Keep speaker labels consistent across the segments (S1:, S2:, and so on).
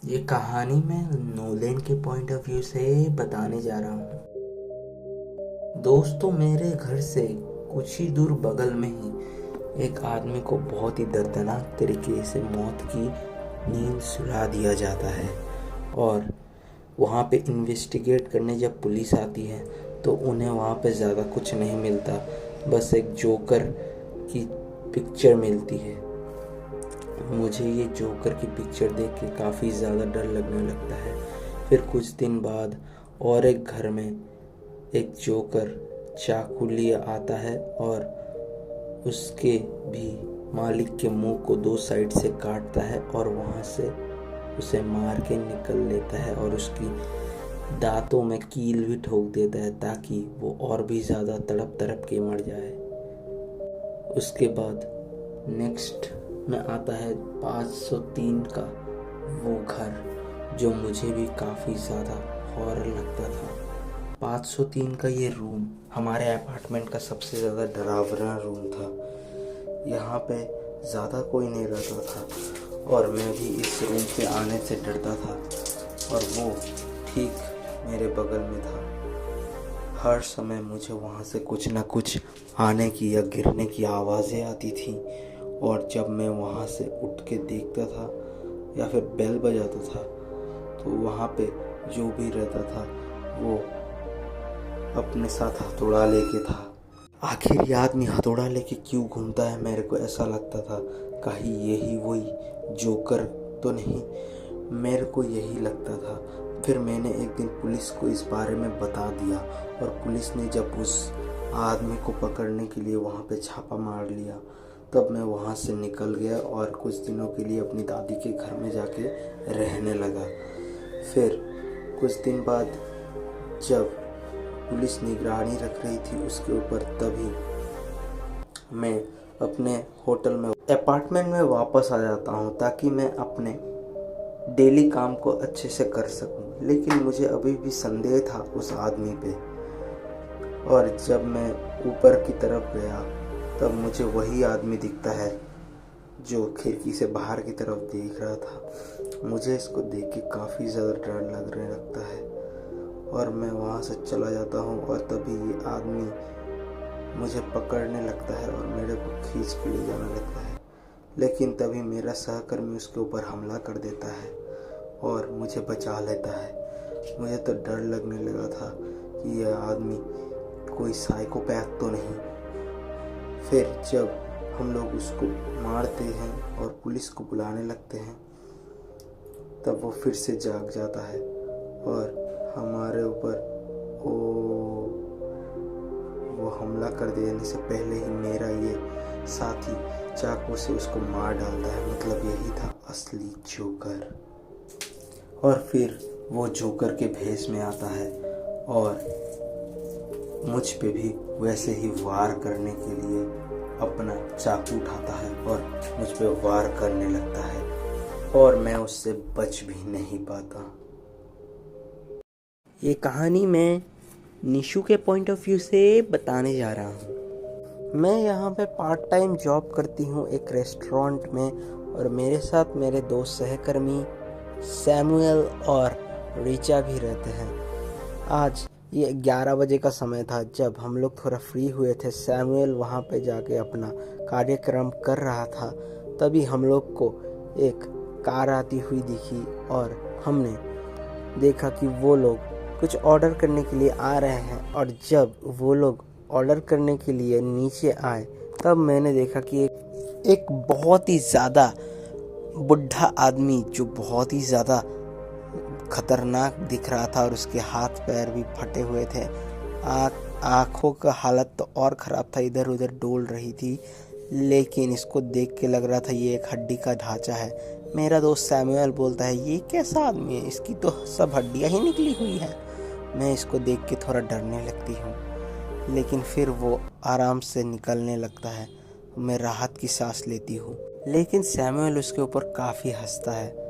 S1: ये कहानी मैं नोलन के पॉइंट ऑफ व्यू से बताने जा रहा हूँ। दोस्तों, मेरे घर से कुछ ही दूर बगल में ही एक आदमी को बहुत ही दर्दनाक तरीके से मौत की नींद सुला दिया जाता है। और वहाँ पे इन्वेस्टिगेट करने जब पुलिस आती है तो उन्हें वहाँ पे ज़्यादा कुछ नहीं मिलता, बस एक जोकर की पिक्चर मिलती है। मुझे ये जोकर की पिक्चर देख के काफ़ी ज़्यादा डर लगने लगता है। फिर कुछ दिन बाद और एक घर में एक जोकर चाकू लिए आता है और उसके भी मालिक के मुंह को दो साइड से काटता है और वहाँ से उसे मार के निकल लेता है और उसकी दांतों में कील भी ठोक देता है ताकि वो और भी ज़्यादा तड़प तड़प के मर जाए। उसके बाद नेक्स्ट में आता है 503 का वो घर, जो मुझे भी काफ़ी ज़्यादा हॉरर लगता था। 503 का ये रूम हमारे अपार्टमेंट का सबसे ज़्यादा डरावना रूम था। यहाँ पे ज़्यादा कोई नहीं रहता था और मैं भी इस रूम पे आने से डरता था और वो ठीक मेरे बगल में था। हर समय मुझे वहाँ से कुछ ना कुछ आने की या गिरने की आवाज़ें आती थी और जब मैं वहाँ से उठ के देखता था या फिर बेल बजाता था तो वहाँ पे जो भी रहता था वो अपने साथ हथौड़ा लेके था। आखिर ये आदमी हथौड़ा लेके क्यों घूमता है, मेरे को ऐसा लगता था कहीं यही वही जोकर तो नहीं, मेरे को यही लगता था। फिर मैंने एक दिन पुलिस को इस बारे में बता दिया और पुलिस ने जब उस आदमी को पकड़ने के लिए वहाँ पे छापा मार लिया तब मैं वहाँ से निकल गया और कुछ दिनों के लिए अपनी दादी के घर में जाके रहने लगा। फिर कुछ दिन बाद जब पुलिस निगरानी रख रही थी उसके ऊपर, तभी मैं अपने होटल में अपार्टमेंट में वापस आ जाता हूँ ताकि मैं अपने डेली काम को अच्छे से कर सकूँ। लेकिन मुझे अभी भी संदेह था उस आदमी पे और जब मैं ऊपर की तरफ गया तब मुझे वही आदमी दिखता है जो खिड़की से बाहर की तरफ देख रहा था। मुझे इसको देख के काफ़ी ज़्यादा डर लगने लगता है और मैं वहाँ से चला जाता हूँ और तभी ये आदमी मुझे पकड़ने लगता है और मेरे को खींच के ले जाने लगता है। लेकिन तभी मेरा सहकर्मी उसके ऊपर हमला कर देता है और मुझे बचा लेता है। मुझे तो डर लगने लगा था कि यह आदमी कोई साइकोपैथ तो नहीं। फिर जब हम लोग उसको मारते हैं और पुलिस को बुलाने लगते हैं तब वो फिर से जाग जाता है और हमारे ऊपर वो हमला कर देने से पहले ही मेरा ये साथी चाकू से उसको मार डालता है। मतलब यही था असली जोकर। और फिर वो जोकर के भेष में आता है और मुझ पे भी वैसे ही वार करने के लिए अपना चाकू उठाता है और मुझ पे वार करने लगता है और मैं उससे बच भी नहीं पाता। ये कहानी मैं निशु के पॉइंट ऑफ व्यू से बताने जा रहा हूँ। मैं यहाँ पे पार्ट टाइम जॉब करती हूँ एक रेस्टोरेंट में और मेरे साथ मेरे दो सहकर्मी सैमुअल और रिचा भी रहते हैं। आज ये 11 बजे का समय था जब हम लोग थोड़ा फ्री हुए थे। सैमुअल वहाँ पे जाके अपना कार्यक्रम कर रहा था, तभी हम लोग को एक कार आती हुई दिखी और हमने देखा कि वो लोग कुछ ऑर्डर करने के लिए आ रहे हैं। और जब वो लोग ऑर्डर करने के लिए नीचे आए तब मैंने देखा कि एक बहुत ही ज़्यादा बुढ़ा आदमी जो बहुत ही ज़्यादा खतरनाक दिख रहा था और उसके हाथ पैर भी फटे हुए थे। आँखों का हालत तो और ख़राब था, इधर उधर डोल रही थी। लेकिन इसको देख के लग रहा था ये एक हड्डी का ढांचा है। मेरा दोस्त सैमुअल बोलता है ये कैसा आदमी है, इसकी तो सब हड्डियाँ ही निकली हुई है। मैं इसको देख के थोड़ा डरने लगती हूँ, लेकिन फिर वो आराम से निकलने लगता है। मैं राहत की सांस लेती हूँ, लेकिन सैमुअल उसके ऊपर काफ़ी हंसता है।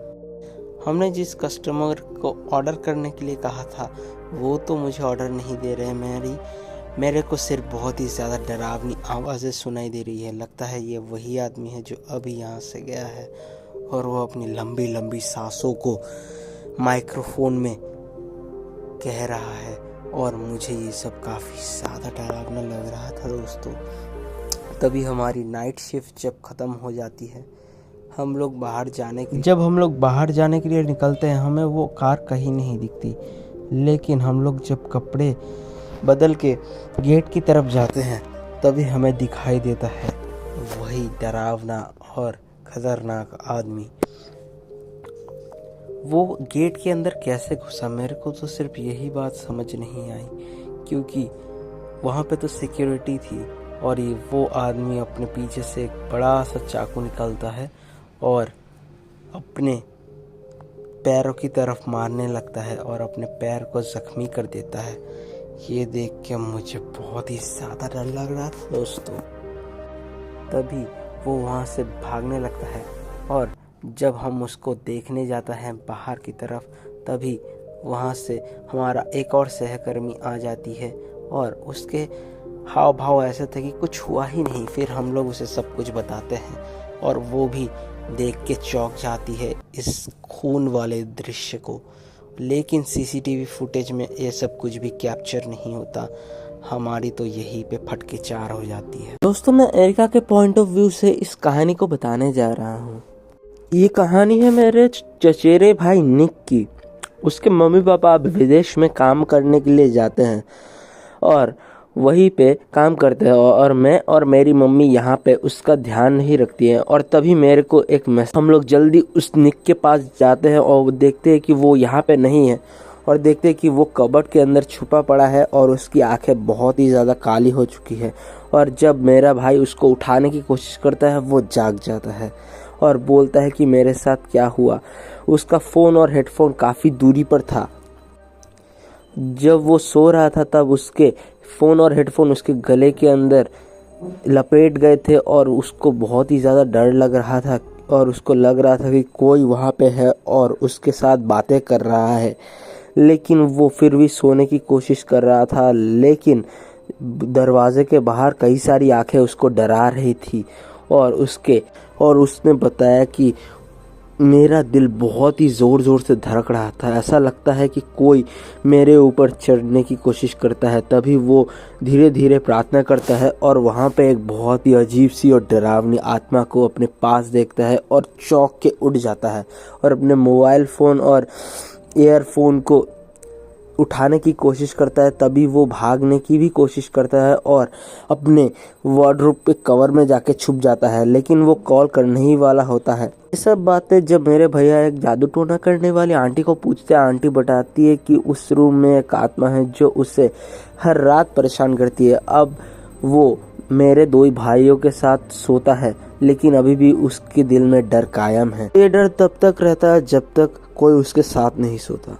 S1: हमने जिस कस्टमर को ऑर्डर करने के लिए कहा था वो तो मुझे ऑर्डर नहीं दे रहे। मेरे को सिर्फ बहुत ही ज़्यादा डरावनी आवाज़ें सुनाई दे रही है। लगता है ये वही आदमी है जो अभी यहाँ से गया है
S2: और वो अपनी लंबी लंबी सांसों को माइक्रोफोन में कह रहा है। और मुझे ये सब काफ़ी ज़्यादा डरावना लग रहा था दोस्तों। तभी हमारी नाइट शिफ्ट जब ख़त्म हो जाती है, जब हम लोग बाहर जाने के लिए निकलते हैं, हमें वो कार कहीं नहीं दिखती। लेकिन हम लोग जब कपड़े बदल के गेट की तरफ जाते हैं, तभी हमें दिखाई देता है वही डरावना और खतरनाक आदमी। वो गेट के अंदर कैसे घुसा, मेरे को तो सिर्फ यही बात समझ नहीं आई, क्योंकि वहाँ पे तो सिक्योरिटी थी और ये वो आदमी अपने पीछे से एक बड़ा सा चाकू निकालता है और अपने पैरों की तरफ मारने लगता है और अपने पैर को जख्मी कर देता है। ये देख के मुझे बहुत ही ज़्यादा डर लग रहा था दोस्तों। तभी वो वहाँ से भागने लगता है और जब हम उसको देखने जाता है बाहर की तरफ, तभी वहाँ से हमारा एक और सहकर्मी आ जाती है और उसके हाव भाव ऐसे थे कि कुछ हुआ ही नहीं। फिर हम लोग उसे सब कुछ बताते हैं और वो भी देख के चौंक जाती है इस खून वाले दृश्य को। लेकिन सीसीटीवी फुटेज में ये सब कुछ भी कैप्चर नहीं होता। हमारी तो यहीं पे फटके चार हो जाती है। दोस्तों, मैं एरिका के पॉइंट ऑफ व्यू से इस कहानी को बताने जा रहा हूँ। ये कहानी है मेरे चचेरे भाई निक की। उसके मम्मी पापा अब विदेश में काम करने के लिए जाते हैं और वहीं पे काम करते हैं और मैं और मेरी मम्मी यहाँ पे उसका ध्यान नहीं रखती है। और तभी मेरे को एक मैसेज, हम लोग जल्दी उस निक के पास जाते हैं और देखते हैं कि वो यहाँ पे नहीं है और देखते हैं कि वो कबर्ड के अंदर छुपा पड़ा है और उसकी आंखें बहुत ही ज़्यादा काली हो चुकी है। और जब मेरा भाई उसको उठाने की कोशिश करता है, वो जाग जाता है और बोलता है कि मेरे साथ क्या हुआ। उसका फ़ोन और हेडफोन काफ़ी दूरी पर था। जब वो सो रहा था तब उसके फ़ोन और हेडफोन उसके गले के अंदर लपेट गए थे और उसको बहुत ही ज़्यादा डर लग रहा था और उसको लग रहा था कि कोई वहाँ पे है और उसके साथ बातें कर रहा है। लेकिन वो फिर भी सोने की कोशिश कर रहा था, लेकिन दरवाजे के बाहर कई सारी आंखें उसको डरा रही थी और उसने बताया कि मेरा दिल बहुत ही ज़ोर ज़ोर से धड़क रहा था। ऐसा लगता है कि कोई मेरे ऊपर चढ़ने की कोशिश करता है। तभी वो धीरे धीरे प्रार्थना करता है और वहाँ पे एक बहुत ही अजीब सी और डरावनी आत्मा को अपने पास देखता है और चौंक के उठ जाता है और अपने मोबाइल फ़ोन और ईयरफोन को उठाने की कोशिश करता है। तभी वो भागने की भी कोशिश करता है और अपने वार्डरोब पे कवर में जाके छुप जाता है, लेकिन वो कॉल करने ही वाला होता है। ये सब बातें जब मेरे भैया एक जादू टोना करने वाली आंटी को पूछते हैं, आंटी बताती है कि उस रूम में एक आत्मा है जो उसे हर रात परेशान करती है। अब वो मेरे दो ही भाइयों के साथ सोता है, लेकिन अभी भी उसके दिल में डर कायम है। ये डर तब तक रहता है जब तक कोई उसके साथ नहीं सोता।